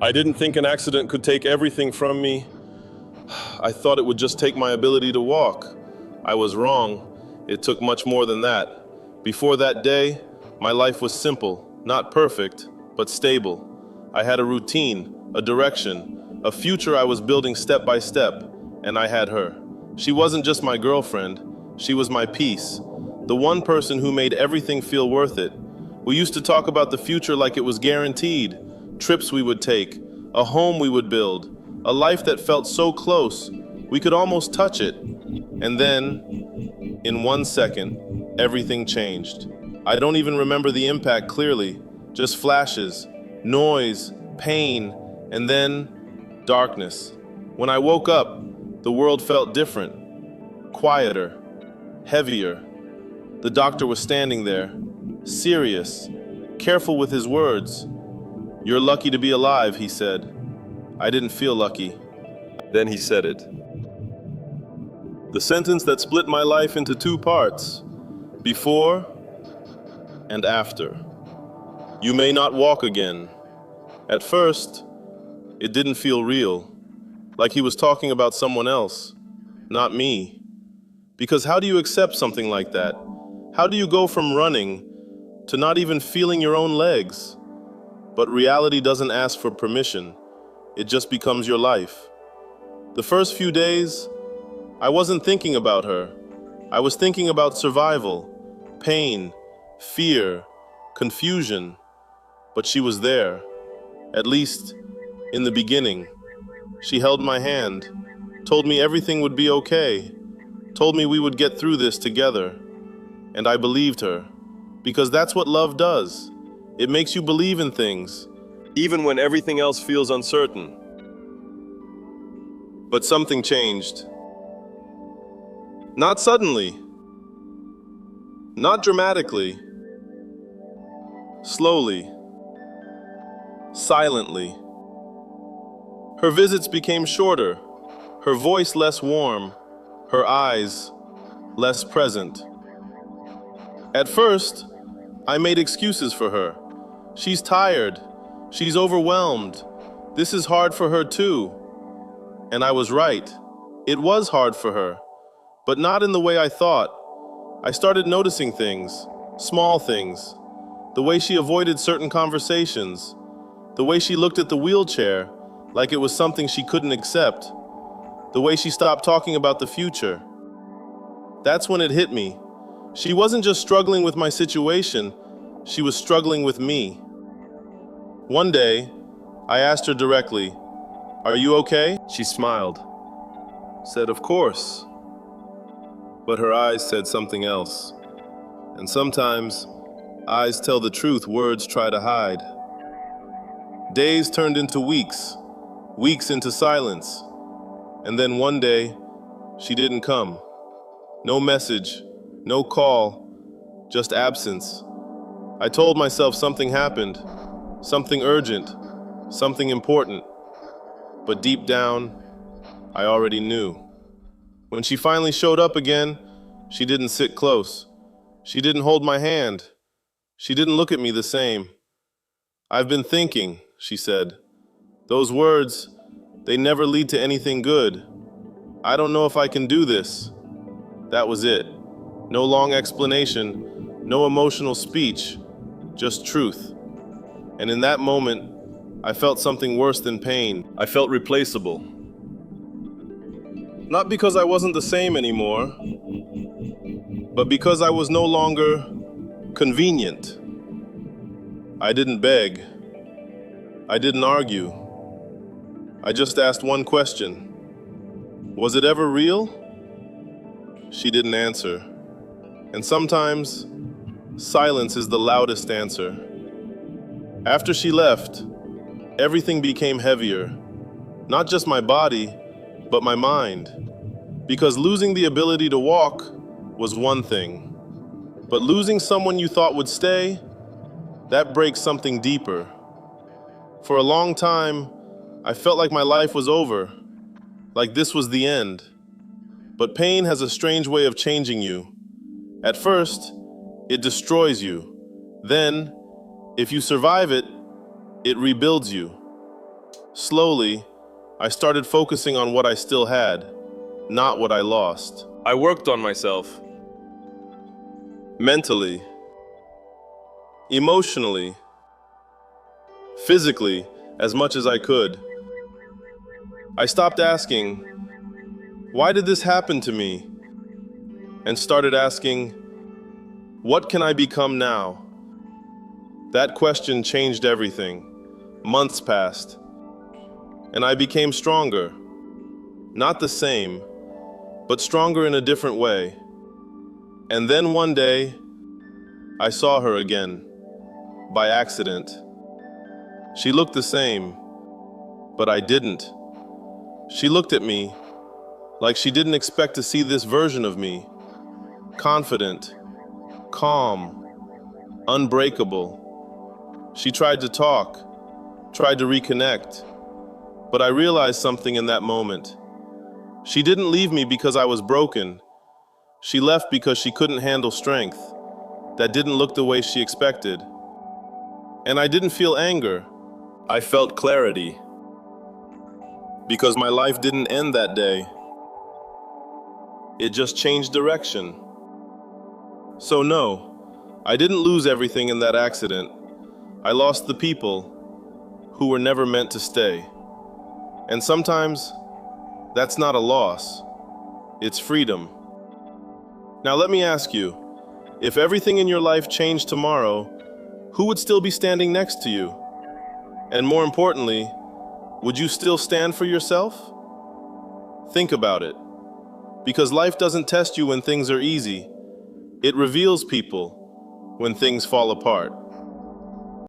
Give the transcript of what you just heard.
I didn't think an accident could take everything from me. I thought it would just take my ability to walk. I was wrong. It took much more than that. Before that day, my life was simple, not perfect, but stable. I had a routine, a direction, a future I was building step by step, and I had her. She wasn't just my girlfriend, she was my peace, the one person who made everything feel worth it. We used to talk about the future like it was guaranteed, trips we would take, a home we would build, a life that felt so close, we could almost touch it. And then, in 1 second, everything changed. I don't even remember the impact clearly, just flashes, noise, pain, and then darkness. When I woke up, the world felt different, quieter, heavier. The doctor was standing there, serious, careful with his words. "You're lucky to be alive," he said. I didn't feel lucky. Then he said it. The sentence that split my life into two parts, before and after. You may not walk again. At first, it didn't feel real, like he was talking about someone else, not me. Because how do you accept something like that? How do you go from running to not even feeling your own legs? But reality doesn't ask for permission. It just becomes your life. The first few days, I wasn't thinking about her. I was thinking about survival, pain, fear, confusion. But she was there, at least in the beginning. She held my hand, told me everything would be okay, told me we would get through this together. And I believed her, because that's what love does. It makes you believe in things, even when everything else feels uncertain. But something changed. Not suddenly, not dramatically, slowly, silently. Her visits became shorter, her voice less warm, her eyes less present. At first, I made excuses for her. She's tired, she's overwhelmed, this is hard for her too. And I was right. It was hard for her, but not in the way I thought. I started noticing things, small things. The way she avoided certain conversations, the way she looked at the wheelchair like it was something she couldn't accept, the way she stopped talking about the future. That's when it hit me. She wasn't just struggling with my situation, she was struggling with me. One day, I asked her directly, "Are you okay?" She smiled, said, "Of course." But her eyes said something else. And sometimes, eyes tell the truth words try to hide. Days turned into weeks, weeks into silence. And then one day, she didn't come. No message, no call, just absence. I told myself something happened, something urgent, something important. But deep down, I already knew. When she finally showed up again, she didn't sit close. She didn't hold my hand. She didn't look at me the same. "I've been thinking," she said. "Those words, they never lead to anything good. I don't know if I can do this." That was it. No long explanation, no emotional speech, just truth. And in that moment, I felt something worse than pain. I felt replaceable. Not because I wasn't the same anymore, but because I was no longer convenient. I didn't beg. I didn't argue. I just asked one question. Was it ever real? She didn't answer. And sometimes, silence is the loudest answer. After she left, everything became heavier. Not just my body, but my mind. Because losing the ability to walk was one thing. But losing someone you thought would stay, that breaks something deeper. For a long time, I felt like my life was over, like this was the end. But pain has a strange way of changing you. At first, it destroys you. Then, if you survive it, it rebuilds you. Slowly, I started focusing on what I still had, not what I lost. I worked on myself. Mentally, emotionally, physically, as much as I could. I stopped asking, why did this happen to me? And started asking, what can I become now? That question changed everything. Months passed, and I became stronger. Not the same, but stronger in a different way. And then one day, I saw her again, by accident. She looked the same, but I didn't. She looked at me like she didn't expect to see this version of me. Confident, calm, unbreakable. She tried to talk, tried to reconnect, but I realized something in that moment. She didn't leave me because I was broken. She left because she couldn't handle strength that didn't look the way she expected. And I didn't feel anger. I felt clarity. Because my life didn't end that day. It just changed direction. So no, I didn't lose everything in that accident. I lost the people who were never meant to stay. And sometimes, that's not a loss. It's freedom. Now let me ask you, if everything in your life changed tomorrow, who would still be standing next to you? And more importantly, would you still stand for yourself? Think about it. Because life doesn't test you when things are easy. It reveals people when things fall apart.